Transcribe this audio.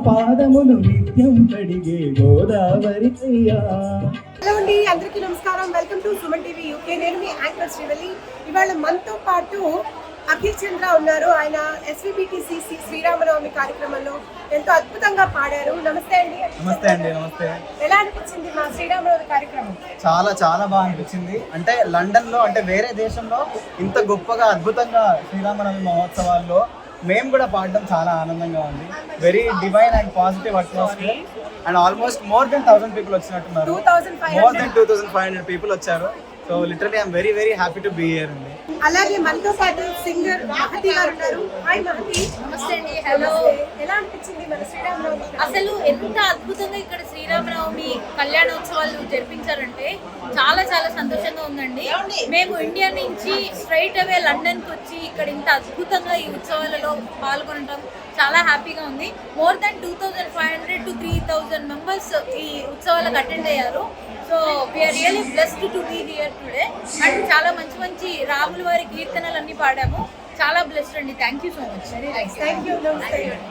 పాదములు నిత్యం కడిగే గోదావరి అయ్యా. హలో అండి, అందరికీ నమస్కారం. Welcome to Suman TV UK. నేను మీ యాంకర్ శ్రీవల్లి. ఇవాళ మనతో పాటు అఖిల్ చంద్ర ఉన్నారు. ఆయన SVBTCC శ్రీరామనవమి కార్యక్రమంలో ఎంతో అద్భుతంగా పాడారు. నమస్తే అండి. నమస్తే అండి. నమస్తే. ఎలా అనిపించింది మా శ్రీరామనవమి కార్యక్రమం? చాలా చాలా బాగా అనిపించింది. అంటే లండన్లో, అంటే వేరే దేశంలో ఇంత గొప్పగా అద్భుతంగా శ్రీరామనవమి మహోత్సవాల్లో మేము కూడా పాడడం చాలా ఆనందంగా ఉంది. Very divine and positive atmosphere. And almost more than 1000 people వచ్చినట్టున్నారు. మోర్ దెన్ 2500 పీపుల్ వచ్చారు. So literally I'm very very happy to be here అండి. అలాగే మనతో పాటు సింగర్ మహతి గారు ఉన్నారు. హాయ్ మహతి. నమస్తే అండి. హలో. ఎలా అనిపించింది మన శ్రీరామనవమి? అసలు ఎంత అద్భుతంగా ఇక్కడ శ్రీరామనవమి కళ్యాణోత్సవాలు జరిపించారంటే చాలా చాలా సంతోషంగా ఉందండి. మేము ఇండియా నుంచి స్ట్రైట్ అవే లండన్కి వచ్చి ఇక్కడ ఇంత అద్భుతంగా ఈ ఉత్సవాలలో పాల్గొనడం చాలా హ్యాపీగా ఉంది. మోర్ దాన్ 2500 to 3000 మెంబర్స్ ఈ ఉత్సవాలకు అటెండ్ అయ్యారు. So we are really blessed to be here today. అండ్ చాలా మంచి మంచి రాముల వారి కీర్తనలు అన్ని పాడాము. చాలా బ్లెస్డ్ అండి. Thank you so much. Thank you.